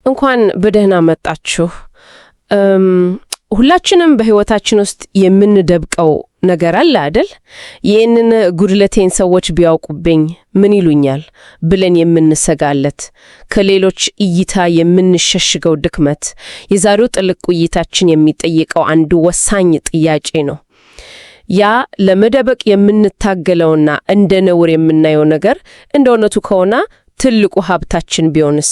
እንኳን በደህና መጣችሁ። ሁላችንም በህይወታችን ውስጥ የምንደብቀው ነገር አለ አይደል? ይህንን ጉድለቴን ሰዎች ቢያውቁብኝ ምን ይሉኛል ብለን የምንሰጋለት፣ ከሌሎች እይታ የምንሸሽገው ድክመት። የዛሬው ጥልቅ ውይይታችን የሚጠይቀው አንዱ ወሳኝ ጥያቄ ነው። ያ ለመደበቅ የምንታገለውና እንደ ነውር የምናየው ነገር እንደ እውነቱ ከሆነ ትልቁ ሀብታችን ቢሆንስ?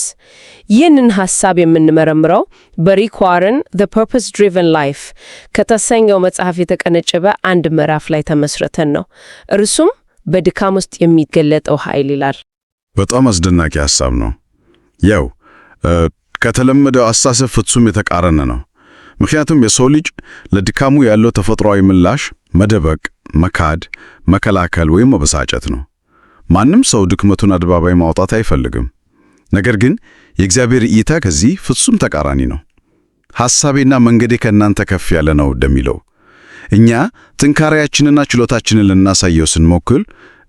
ይህንን ሐሳብ የምንመረምረው በሪክ ዋረን The Purpose Driven Life ከተሰኘው መጽሐፍ የተቀነጨበ አንድ ምዕራፍ ላይ ተመስርተን ነው። እርሱም በድካም ውስጥ የሚገለጠው ኃይል ይላል። በጣም አስደናቂ ሐሳብ ነው። ያው ከተለመደው አስተሳሰብ ፍጹም የተቃረነ ነው። ምክንያቱም የሰው ልጅ ለድካሙ ያለው ተፈጥሯዊ ምላሽ መደበቅ፣ መካድ፣ መከላከል ወይም መበሳጨት ነው። ማንም ሰው ድክመቱን አደባባይ ማውጣት አይፈልግም። ነገር ግን የእግዚአብሔር እይታ ከዚህ ፍጹም ተቃራኒ ነው። ሐሳቤና መንገዴ ከእናንተ ከፍ ያለ ነው እንደሚለው እኛ ጥንካሬያችንና ችሎታችንን ልናሳየው ስንሞክል፣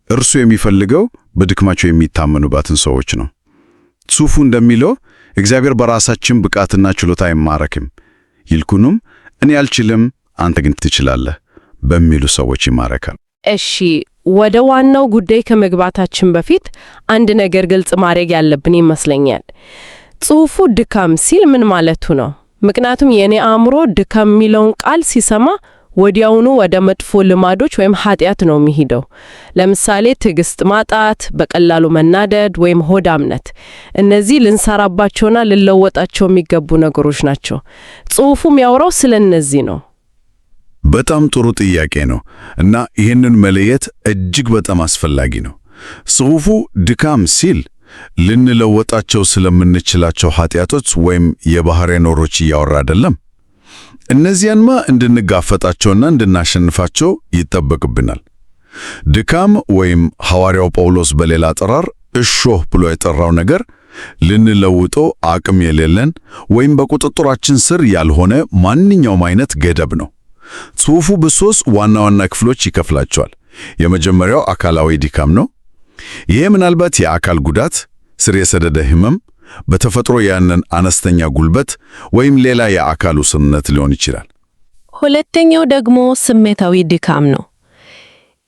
እርሱ የሚፈልገው በድክማቸው የሚታመኑባትን ሰዎች ነው። ጽሑፉ እንደሚለው እግዚአብሔር በራሳችን ብቃትና ችሎታ አይማረክም፣ ይልቁንም እኔ አልችልም፣ አንተ ግን ትችላለህ በሚሉ ሰዎች ይማረካል። እሺ፣ ወደ ዋናው ጉዳይ ከመግባታችን በፊት አንድ ነገር ግልጽ ማድረግ ያለብን ይመስለኛል። ጽሑፉ ድካም ሲል ምን ማለቱ ነው? ምክንያቱም የኔ አእምሮ ድካም የሚለውን ቃል ሲሰማ ወዲያውኑ ወደ መጥፎ ልማዶች ወይም ኃጢአት ነው የሚሄደው። ለምሳሌ ትዕግስት ማጣት፣ በቀላሉ መናደድ ወይም ሆዳምነት። እነዚህ ልንሰራባቸውና ልንለወጣቸው የሚገቡ ነገሮች ናቸው። ጽሑፉ የሚያወራው ስለ እነዚህ ነው። በጣም ጥሩ ጥያቄ ነው እና ይህንን መለየት እጅግ በጣም አስፈላጊ ነው። ጽሑፉ ድካም ሲል ልንለወጣቸው ስለምንችላቸው ኃጢአቶች ወይም የባህሪ ኖሮች እያወራ አይደለም። እነዚያንማ እንድንጋፈጣቸውና እንድናሸንፋቸው ይጠበቅብናል። ድካም ወይም ሐዋርያው ጳውሎስ በሌላ አጠራር እሾህ ብሎ የጠራው ነገር ልንለውጠው አቅም የሌለን ወይም በቁጥጥራችን ስር ያልሆነ ማንኛውም አይነት ገደብ ነው። ጽሑፉ በሶስት ዋና ዋና ክፍሎች ይከፍላቸዋል። የመጀመሪያው አካላዊ ድካም ነው። ይሄ ምናልባት የአካል ጉዳት፣ ስር የሰደደ ህመም፣ በተፈጥሮ ያንን አነስተኛ ጉልበት ወይም ሌላ የአካል ውስንነት ሊሆን ይችላል። ሁለተኛው ደግሞ ስሜታዊ ድካም ነው።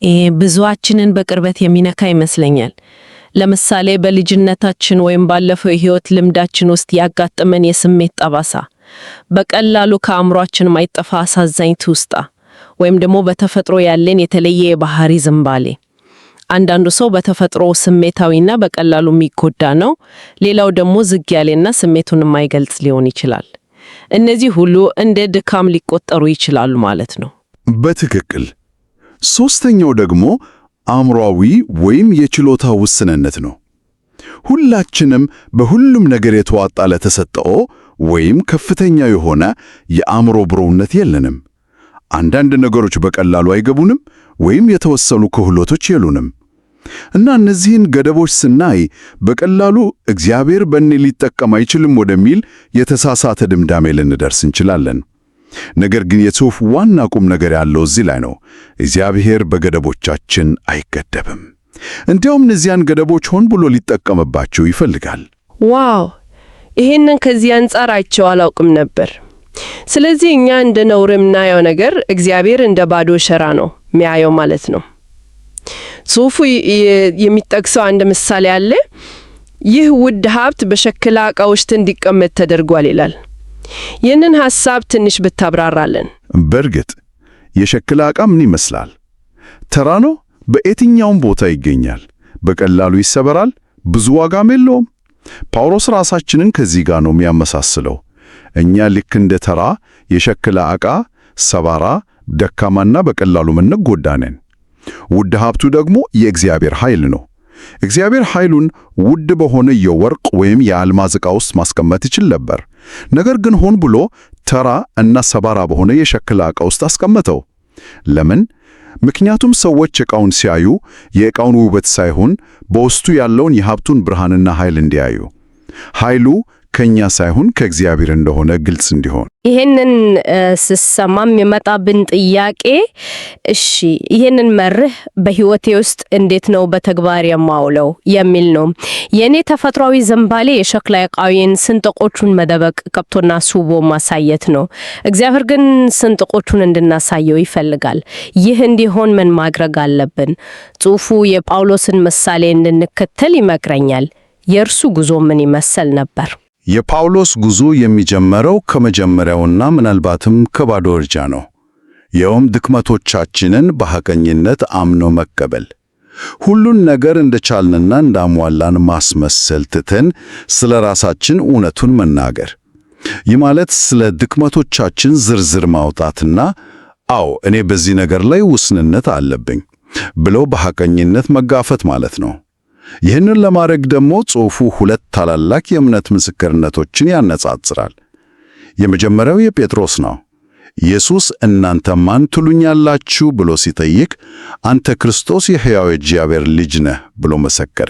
ይሄ ብዙዎቻችንን በቅርበት የሚነካ ይመስለኛል። ለምሳሌ በልጅነታችን ወይም ባለፈው የህይወት ልምዳችን ውስጥ ያጋጠመን የስሜት ጠባሳ፣ በቀላሉ ከአእምሯችን ማይጠፋ አሳዛኝ ትውስታ፣ ወይም ደግሞ በተፈጥሮ ያለን የተለየ የባህሪ ዝንባሌ። አንዳንዱ ሰው በተፈጥሮ ስሜታዊና በቀላሉ የሚጎዳ ነው። ሌላው ደግሞ ዝግ ያለና ስሜቱን የማይገልጽ ሊሆን ይችላል። እነዚህ ሁሉ እንደ ድካም ሊቆጠሩ ይችላሉ ማለት ነው። በትክክል። ሶስተኛው ደግሞ አእምሯዊ ወይም የችሎታ ውስንነት ነው። ሁላችንም በሁሉም ነገር የተዋጣ ተሰጥኦ ወይም ከፍተኛ የሆነ የአእምሮ ብሩህነት የለንም። አንዳንድ ነገሮች በቀላሉ አይገቡንም ወይም የተወሰኑ ክህሎቶች የሉንም። እና እነዚህን ገደቦች ስናይ በቀላሉ እግዚአብሔር በእኔ ሊጠቀም አይችልም ወደሚል የተሳሳተ ድምዳሜ ልንደርስ እንችላለን። ነገር ግን የጽሑፍ ዋና ቁም ነገር ያለው እዚህ ላይ ነው። እግዚአብሔር በገደቦቻችን አይገደብም። እንዲያውም እነዚያን ገደቦች ሆን ብሎ ሊጠቀምባቸው ይፈልጋል። ዋው! ይሄንን ከዚህ አንጻር አይቼው አላውቅም ነበር። ስለዚህ እኛ እንደ ነውር የምናየው ነገር እግዚአብሔር እንደ ባዶ ሸራ ነው የሚያየው ማለት ነው። ጽሑፉ የሚጠቅሰው አንድ ምሳሌ አለ። ይህ ውድ ሀብት በሸክላ ዕቃ ውስጥ እንዲቀመጥ ተደርጓል ይላል። ይህንን ሐሳብ ትንሽ ብታብራራለን። በእርግጥ የሸክላ ዕቃ ምን ይመስላል? ተራ ነው። በየትኛውም ቦታ ይገኛል። በቀላሉ ይሰበራል። ብዙ ዋጋም የለውም። ጳውሎስ ራሳችንን ከዚህ ጋር ነው የሚያመሳስለው። እኛ ልክ እንደ ተራ የሸክላ ዕቃ ሰባራ፣ ደካማና በቀላሉ የምንጎዳ ነን። ውድ ሀብቱ ደግሞ የእግዚአብሔር ኃይል ነው። እግዚአብሔር ኃይሉን ውድ በሆነ የወርቅ ወይም የአልማዝ ዕቃ ውስጥ ማስቀመጥ ይችል ነበር። ነገር ግን ሆን ብሎ ተራ እና ሰባራ በሆነ የሸክላ ዕቃ ውስጥ አስቀመጠው። ለምን? ምክንያቱም ሰዎች ዕቃውን ሲያዩ የዕቃውን ውበት ሳይሆን በውስጡ ያለውን የሀብቱን ብርሃንና ኃይል እንዲያዩ። ኃይሉ ከኛ ሳይሆን ከእግዚአብሔር እንደሆነ ግልጽ እንዲሆን። ይሄንን ስሰማም የመጣብን ጥያቄ እሺ ይሄንን መርህ በህይወቴ ውስጥ እንዴት ነው በተግባር የማውለው የሚል ነው። የኔ ተፈጥሯዊ ዝንባሌ የሸክላ ዕቃዊን ስንጥቆቹን መደበቅ፣ ቀብቶና ሱቦ ማሳየት ነው። እግዚአብሔር ግን ስንጥቆቹን እንድናሳየው ይፈልጋል። ይህ እንዲሆን ምን ማድረግ አለብን? ጽሑፉ የጳውሎስን ምሳሌ እንድንከተል ይመክረኛል። የእርሱ ጉዞ ምን ይመስል ነበር? የጳውሎስ ጉዞ የሚጀመረው ከመጀመሪያውና ምናልባትም ከባዶ እርጃ ነው። ይኸውም ድክመቶቻችንን በሐቀኝነት አምኖ መቀበል፣ ሁሉን ነገር እንደቻልንና እንዳሟላን ማስመሰል ትተን ስለ ራሳችን እውነቱን መናገር። ይህ ማለት ስለ ድክመቶቻችን ዝርዝር ማውጣትና አዎ እኔ በዚህ ነገር ላይ ውስንነት አለብኝ ብለው በሐቀኝነት መጋፈት ማለት ነው። ይህንን ለማድረግ ደግሞ ጽሑፉ ሁለት ታላላቅ የእምነት ምስክርነቶችን ያነጻጽራል። የመጀመሪያው የጴጥሮስ ነው። ኢየሱስ እናንተ ማን ትሉኛላችሁ ብሎ ሲጠይቅ አንተ ክርስቶስ የሕያው እግዚአብሔር ልጅ ነህ ብሎ መሰከረ።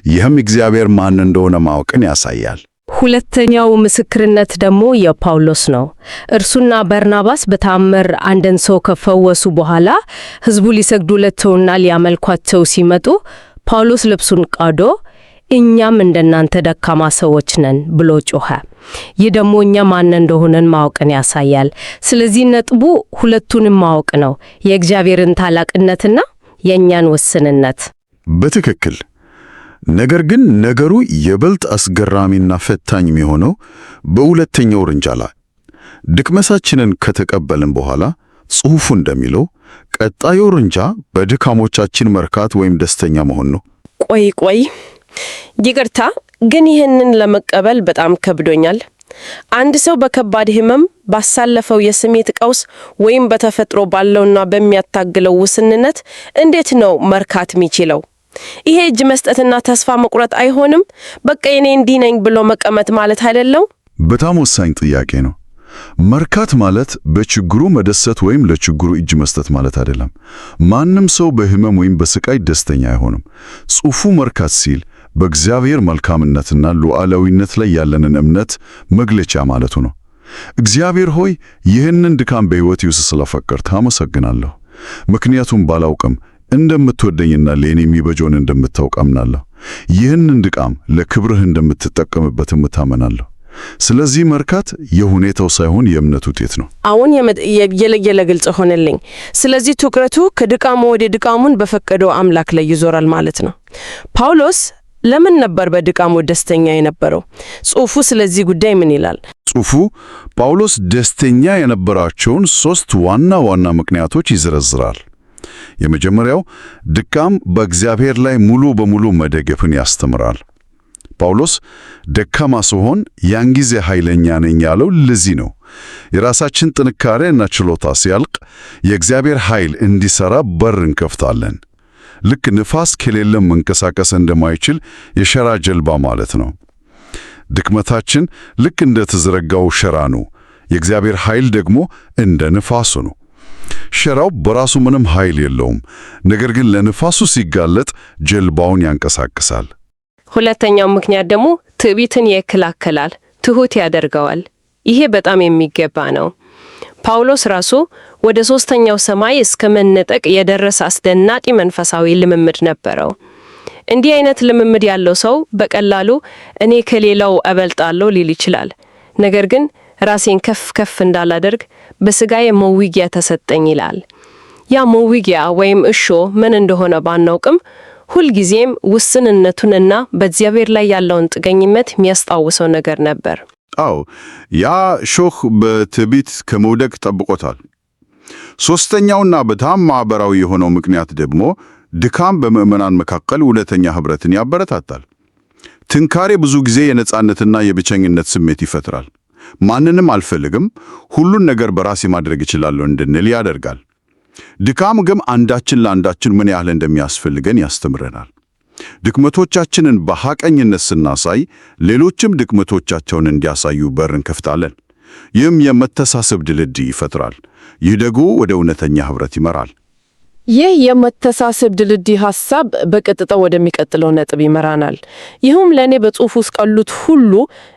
ይህም እግዚአብሔር ማን እንደሆነ ማወቅን ያሳያል። ሁለተኛው ምስክርነት ደግሞ የጳውሎስ ነው። እርሱና በርናባስ በተአምር አንድን ሰው ከፈወሱ በኋላ ሕዝቡ ሊሰግዱለትና ሊያመልኳቸው ሲመጡ ጳውሎስ ልብሱን ቀዶ እኛም እንደናንተ ደካማ ሰዎች ነን ብሎ ጮኸ። ይህ ደግሞ እኛ ማን እንደሆነን ማወቅን ያሳያል። ስለዚህ ነጥቡ ሁለቱንም ማወቅ ነው፣ የእግዚአብሔርን ታላቅነትና የእኛን ውስንነት። በትክክል። ነገር ግን ነገሩ ይበልጥ አስገራሚና ፈታኝ የሚሆነው በሁለተኛው እርምጃ ላይ ድክመታችንን ከተቀበልን በኋላ ጽሑፉ እንደሚለው ቀጣዩ እርምጃ በድካሞቻችን መርካት ወይም ደስተኛ መሆን ነው። ቆይ ይቅርታ፣ ግን ይህንን ለመቀበል በጣም ከብዶኛል። አንድ ሰው በከባድ ሕመም ባሳለፈው የስሜት ቀውስ ወይም በተፈጥሮ ባለውና በሚያታግለው ውስንነት እንዴት ነው መርካት የሚችለው? ይሄ እጅ መስጠትና ተስፋ መቁረጥ አይሆንም? በቃ እኔ እንዲህ ነኝ ብሎ መቀመጥ ማለት አይደለም? በጣም ወሳኝ ጥያቄ ነው። መርካት ማለት በችግሩ መደሰት ወይም ለችግሩ እጅ መስጠት ማለት አይደለም። ማንም ሰው በሕመም ወይም በስቃይ ደስተኛ አይሆንም። ጽሑፉ መርካት ሲል በእግዚአብሔር መልካምነትና ሉዓላዊነት ላይ ያለንን እምነት መግለጫ ማለቱ ነው። እግዚአብሔር ሆይ ይህንን ድካም በሕይወቴ ውስጥ ስለፈቀድክ አመሰግናለሁ። ምክንያቱም ባላውቅም እንደምትወደኝና ለእኔ የሚበጀውን እንደምታውቅ አምናለሁ። ይህንን ድካም ለክብርህ እንደምትጠቀምበት እታመናለሁ። ስለዚህ መርካት የሁኔታው ሳይሆን የእምነት ውጤት ነው። አሁን የለየለ ግልጽ ሆነልኝ። ስለዚህ ትኩረቱ ከድካሙ ወደ ድካሙን በፈቀደው አምላክ ላይ ይዞራል ማለት ነው። ጳውሎስ ለምን ነበር በድካሙ ደስተኛ የነበረው? ጽሑፉ ስለዚህ ጉዳይ ምን ይላል? ጽሑፉ ጳውሎስ ደስተኛ የነበራቸውን 3 ዋና ዋና ምክንያቶች ይዘረዝራል። የመጀመሪያው ድካም በእግዚአብሔር ላይ ሙሉ በሙሉ መደገፍን ያስተምራል። ጳውሎስ ደካማ ስሆን ያን ጊዜ ኃይለኛ ነኝ ያለው ለዚህ ነው። የራሳችን ጥንካሬ እና ችሎታ ሲያልቅ የእግዚአብሔር ኃይል እንዲሰራ በር እንከፍታለን። ልክ ንፋስ ከሌለ መንቀሳቀስ እንደማይችል የሸራ ጀልባ ማለት ነው። ድክመታችን ልክ እንደ ተዘረጋው ሸራ ነው። የእግዚአብሔር ኃይል ደግሞ እንደ ንፋሱ ነው። ሸራው በራሱ ምንም ኃይል የለውም፣ ነገር ግን ለንፋሱ ሲጋለጥ ጀልባውን ያንቀሳቅሳል። ሁለተኛው ምክንያት ደግሞ ትዕቢትን ይከላከላል፣ ትሑት ያደርገዋል። ይሄ በጣም የሚገባ ነው። ጳውሎስ ራሱ ወደ 3ኛው ሰማይ እስከ መነጠቅ የደረሰ አስደናቂ መንፈሳዊ ልምምድ ነበረው። እንዲህ አይነት ልምምድ ያለው ሰው በቀላሉ እኔ ከሌላው እበልጣለሁ ሊል ይችላል። ነገር ግን ራሴን ከፍ እንዳላደርግ በሥጋዬ መውጊያ ተሰጠኝ ይላል። ያ መውጊያ ወይም ምን እንደሆነ ባናውቅም ሁልጊዜም ውስንነቱንና በእግዚአብሔር ላይ ያለውን ጥገኝነት የሚያስታውሰው ነገር ነበር። አዎ፣ ያ ሾህ በትዕቢት ከመውደቅ ጠብቆታል። ሦስተኛውና በጣም ማኅበራዊ የሆነው ምክንያት ደግሞ ድካም በምዕመናን መካከል እውነተኛ ኅብረትን ያበረታታል። ትንካሬ ብዙ ጊዜ የነጻነትና የብቸኝነት ስሜት ይፈጥራል። ማንንም አልፈልግም፣ ሁሉን ነገር በራሴ ማድረግ እችላለሁ እንድንል ያደርጋል። ድካም ግን አንዳችን ለአንዳችን ምን ያህል እንደሚያስፈልገን ያስተምረናል። ድክመቶቻችንን በሐቀኝነት ስናሳይ ሌሎችም ድክመቶቻቸውን እንዲያሳዩ በር እንከፍታለን። ይህም የመተሳሰብ ድልድይ ይፈጥራል። ይህ ደግሞ ወደ እውነተኛ ኅብረት ይመራል። ይህ የመተሳሰብ ድልድይ ሐሳብ በቀጥታ ወደሚቀጥለው ነጥብ ይመራናል። ይህም ለእኔ በጽሑፍ ውስጥ ካሉት ሁሉ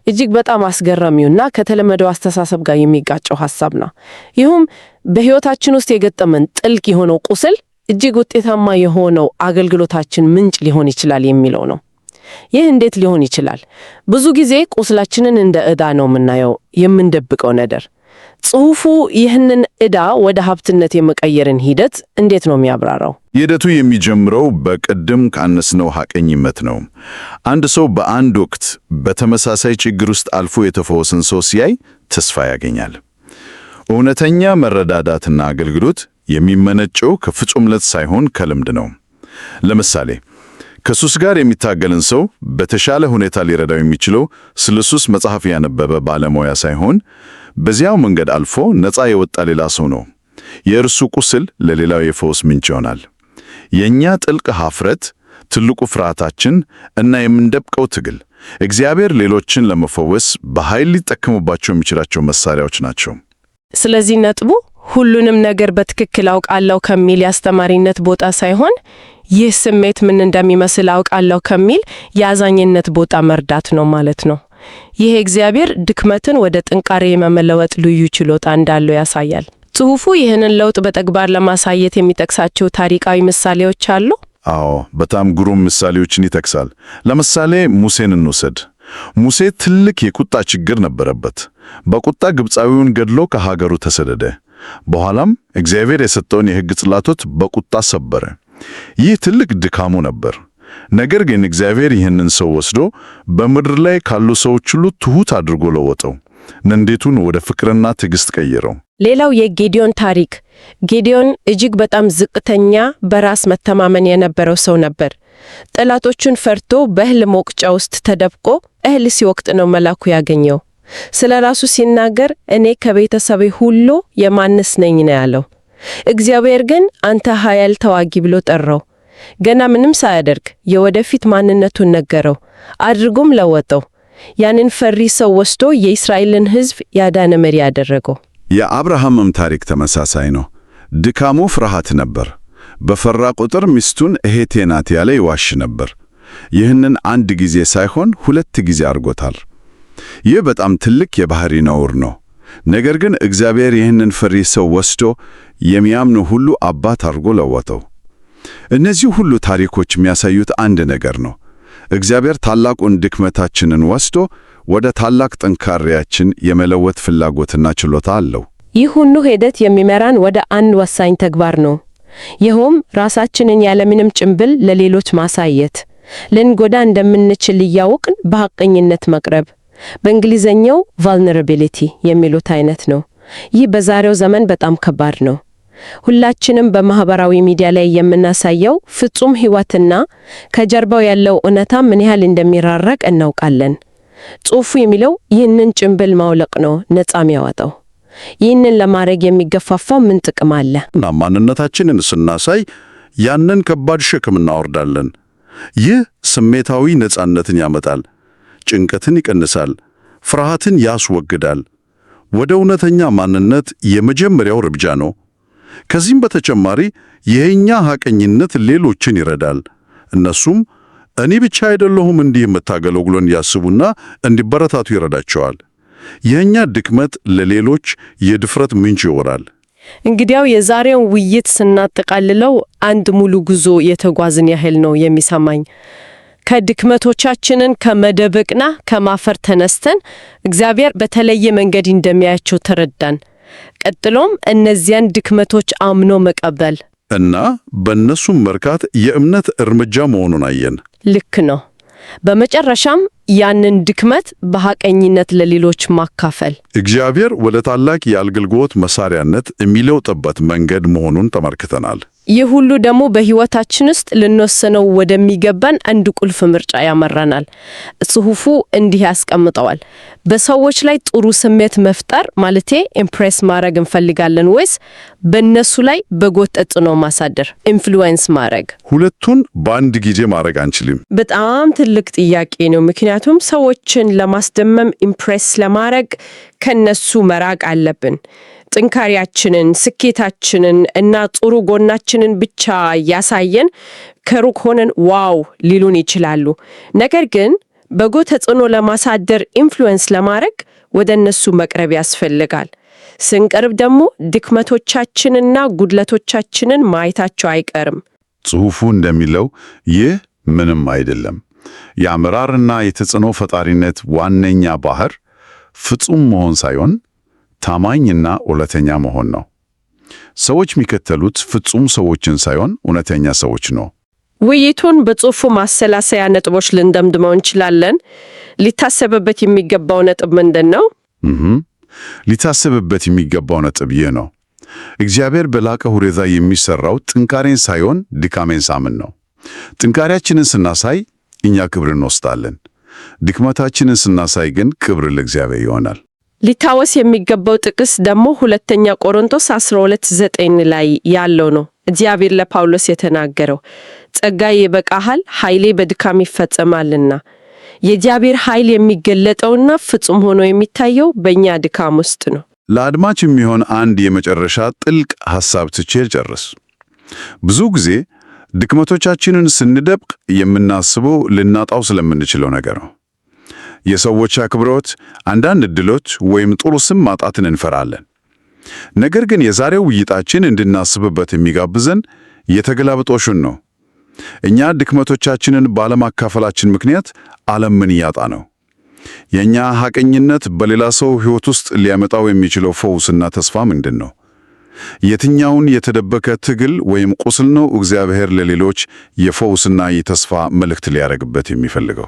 እጅግ በጣም አስገራሚውና ከተለመደው አስተሳሰብ ጋር የሚጋጨው ሐሳብ ነው። ይህም በሕይወታችን ውስጥ የገጠመን ጥልቅ የሆነው ቁስል እጅግ ውጤታማ የሆነው አገልግሎታችን ምንጭ ሊሆን ይችላል የሚለው ነው። ይህ እንዴት ሊሆን ይችላል? ብዙ ጊዜ ቁስላችንን እንደ ዕዳ ነው የምናየው፣ የምንደብቀው ነገር። ጽሑፉ ይህንን ዕዳ ወደ ሀብትነት የመቀየርን ሂደት እንዴት ነው የሚያብራራው? ሂደቱ የሚጀምረው በቅድም ካነስነው ሐቀኝነት ነው። አንድ ሰው በአንድ ወቅት በተመሳሳይ ችግር ውስጥ አልፎ የተፈወሰን ሰው ሲያይ ተስፋ ያገኛል። እውነተኛ መረዳዳትና አገልግሎት የሚመነጨው ከፍጹምነት ሳይሆን ከልምድ ነው። ለምሳሌ ከሱስ ጋር የሚታገልን ሰው በተሻለ ሁኔታ ሊረዳው የሚችለው ስለ ሱስ መጽሐፍ ያነበበ ባለሙያ ሳይሆን በዚያው መንገድ አልፎ ነፃ የወጣ ሌላ ሰው ነው። የእርሱ ቁስል ለሌላው የፈውስ ምንጭ ይሆናል። የእኛ ጥልቅ ኀፍረት፣ ትልቁ ፍርሃታችን እና የምንደብቀው ትግል እግዚአብሔር ሌሎችን ለመፈወስ በኃይል ሊጠቀሙባቸው የሚችላቸው መሳሪያዎች ናቸው። ስለዚህ ነጥቡ ሁሉንም ነገር በትክክል አውቃለሁ ከሚል የአስተማሪነት ቦታ ሳይሆን ይህ ስሜት ምን እንደሚመስል አውቃለሁ ከሚል የአዛኝነት ቦታ መርዳት ነው ማለት ነው። ይህ እግዚአብሔር ድክመትን ወደ ጥንካሬ የመለወጥ ልዩ ችሎታ እንዳለው ያሳያል። ጽሑፉ ይህንን ለውጥ በተግባር ለማሳየት የሚጠቅሳቸው ታሪካዊ ምሳሌዎች አሉ። አዎ፣ በጣም ግሩም ምሳሌዎችን ይጠቅሳል። ለምሳሌ ሙሴን እንውሰድ። ሙሴ ትልቅ የቁጣ ችግር ነበረበት። በቁጣ ግብፃዊውን ገድሎ ከሀገሩ ተሰደደ። በኋላም እግዚአብሔር የሰጠውን የሕግ ጽላቶች በቁጣ ሰበረ። ይህ ትልቅ ድካሙ ነበር። ነገር ግን እግዚአብሔር ይህንን ሰው ወስዶ በምድር ላይ ካሉ ሰዎች ሁሉ ትሑት አድርጎ ለወጠው። ንዴቱን ወደ ፍቅርና ትዕግስት ቀየረው። ሌላው የጌዲዮን ታሪክ። ጌዲዮን እጅግ በጣም ዝቅተኛ፣ በራስ መተማመን የነበረው ሰው ነበር። ጠላቶቹን ፈርቶ በእህል መውቅጫ ውስጥ ተደብቆ እህል ሲወቅጥ ነው መልአኩ ያገኘው። ስለ ራሱ ሲናገር እኔ ከቤተሰቤ ሁሉ የማንስ ነኝ ነው ያለው። እግዚአብሔር ግን አንተ ኃያል ተዋጊ ብሎ ጠራው። ገና ምንም ሳያደርግ የወደፊት ማንነቱን ነገረው፣ አድርጎም ለወጠው። ያንን ፈሪ ሰው ወስዶ የእስራኤልን ሕዝብ ያዳነ መሪ ያደረገው። የአብርሃምም ታሪክ ተመሳሳይ ነው። ድካሙ ፍርሃት ነበር። በፈራ ቁጥር ሚስቱን እህቴ ናት ያለ ይዋሽ ነበር። ይህንን አንድ ጊዜ ሳይሆን 2 ጊዜ አድርጎታል። ይህ በጣም ትልቅ የባህሪ ነውር ነው። ነገር ግን እግዚአብሔር ይህንን ፈሪ ሰው ወስዶ የሚያምኑ ሁሉ አባት አድርጎ ለወጠው። እነዚህ ሁሉ ታሪኮች የሚያሳዩት አንድ ነገር ነው። እግዚአብሔር ታላቁን ድክመታችንን ወስዶ ወደ ታላቅ ጥንካሬያችን የመለወጥ ፍላጎትና ችሎታ አለው። ይህ ሁሉ ሂደት የሚመራን ወደ አንድ ወሳኝ ተግባር ነው። ይኸውም ራሳችንን ያለምንም ጭንብል ለሌሎች ማሳየት። ልንጎዳ እንደምንችል እያወቅን በሐቀኝነት መቅረብ። በእንግሊዘኛው vulnerability የሚሉት አይነት ነው። ይህ በዛሬው ዘመን በጣም ከባድ ነው። ሁላችንም በማህበራዊ ሚዲያ ላይ የምናሳየው ፍጹም ሕይወትና ከጀርባው ያለው እውነታ ምን ያህል እንደሚራራቅ እናውቃለን። ጽሑፉ የሚለው ይህንን ጭንብል ማውለቅ ነው ነፃ የሚያወጣው። ይህንን ለማድረግ የሚገፋፋው ምን ጥቅም አለ? እና ማንነታችንን ስናሳይ ያንን ከባድ ሸክም እናወርዳለን። ይህ ስሜታዊ ነፃነትን ያመጣል፣ ጭንቀትን ይቀንሳል፣ ፍርሃትን ያስወግዳል። ወደ እውነተኛ ማንነት የመጀመሪያው እርምጃ ነው። ከዚህም በተጨማሪ የኛ ሐቀኝነት ሌሎችን ይረዳል። እነሱም እኔ ብቻ አይደለሁም እንዲህ የምታገለግሉን ያስቡና እንዲበረታቱ ይረዳቸዋል። የኛ ድክመት ለሌሎች የድፍረት ምንጭ ይሆናል። እንግዲያው የዛሬውን ውይይት ስናጠቃልለው አንድ ሙሉ ጉዞ የተጓዝን ያህል ነው የሚሰማኝ። ከድክመቶቻችንን ከመደበቅና ከማፈር ተነስተን እግዚአብሔር በተለየ መንገድ እንደሚያያቸው ተረዳን። ቀጥሎም እነዚያን ድክመቶች አምኖ መቀበል እና በእነሱም መርካት የእምነት እርምጃ መሆኑን አየን። ልክ ነው። በመጨረሻም ያንን ድክመት በሐቀኝነት ለሌሎች ማካፈል እግዚአብሔር ወደ ታላቅ የአገልግሎት መሳሪያነት የሚለውጥበት መንገድ መሆኑን ተመልክተናል። ይህ ሁሉ ደግሞ በሕይወታችን ውስጥ ልንወስነው ወደሚገባን አንድ ቁልፍ ምርጫ ያመራናል። ጽሑፉ እንዲህ ያስቀምጠዋል። በሰዎች ላይ ጥሩ ስሜት መፍጠር ማለቴ ኢምፕሬስ ማድረግ እንፈልጋለን ወይስ በእነሱ ላይ በጎ ተጽዕኖ ማሳደር ኢንፍሉዌንስ ማድረግ? ሁለቱን በአንድ ጊዜ ማድረግ አንችልም። በጣም ትልቅ ጥያቄ ነው። ምክንያቱም ሰዎችን ለማስደመም ኢምፕሬስ ለማድረግ ከነሱ መራቅ አለብን። ጥንካሬያችንን፣ ስኬታችንን እና ጥሩ ጎናችንን ብቻ ያሳየን ከሩቅ ሆነን ዋው ሊሉን ይችላሉ። ነገር ግን በጎ ተጽዕኖ ለማሳደር ኢንፍሉዌንስ ለማድረግ ወደ እነሱ መቅረብ ያስፈልጋል። ስንቀርብ ደግሞ ድክመቶቻችንና ጉድለቶቻችንን ማየታቸው አይቀርም። ጽሑፉ እንደሚለው ይህ ምንም አይደለም። የአመራርና የተጽዕኖ ፈጣሪነት ዋነኛ ባህር ፍጹም መሆን ሳይሆን ታማኝና እውነተኛ መሆን ነው። ሰዎች የሚከተሉት ፍጹም ሰዎችን ሳይሆን እውነተኛ ሰዎች ነው። ውይይቱን በጽሑፉ ማሰላሰያ ነጥቦች ልንደምድመው እንችላለን። ሊታሰብበት የሚገባው ነጥብ ምንድን ነው? ሊታሰብበት የሚገባው ነጥብ ይህ ነው። እግዚአብሔር በላቀ ሁኔታ የሚሰራው ጥንካሬን ሳይሆን ድካሜን ሳምን ነው። ጥንካሬያችንን ስናሳይ እኛ ክብር እንወስዳለን። ድክመታችንን ስናሳይ ግን ክብር ለእግዚአብሔር ይሆናል። ሊታወስ የሚገባው ጥቅስ ደግሞ 2ኛ ቆሮንቶስ 12:9 ላይ ያለው ነው። እግዚአብሔር ለጳውሎስ የተናገረው ጸጋዬ ይበቃሃል፣ ኃይሌ በድካም ይፈጸማልና። የእግዚአብሔር ኃይል የሚገለጠውና ፍጹም ሆኖ የሚታየው በእኛ ድካም ውስጥ ነው። ለአድማጭ የሚሆን አንድ የመጨረሻ ጥልቅ ሐሳብ ትቼ ልጨርስ። ብዙ ጊዜ ድክመቶቻችንን ስንደብቅ የምናስበው ልናጣው ስለምንችለው ነገር ነው። የሰዎች አክብሮት፣ አንዳንድ ዕድሎች ወይም ጥሩ ስም ማጣትን እንፈራለን። ነገር ግን የዛሬው ውይይታችን እንድናስብበት የሚጋብዘን የተገላብጦሹን ነው። እኛ ድክመቶቻችንን ባለማካፈላችን ምክንያት ዓለም ምን እያጣ ነው? የእኛ ሐቀኝነት በሌላ ሰው ሕይወት ውስጥ ሊያመጣው የሚችለው ፈውስና ተስፋ ምንድን ነው? የትኛውን የተደበቀ ትግል ወይም ቁስል ነው እግዚአብሔር ለሌሎች የፈውስና የተስፋ መልእክት ሊያደርግበት የሚፈልገው?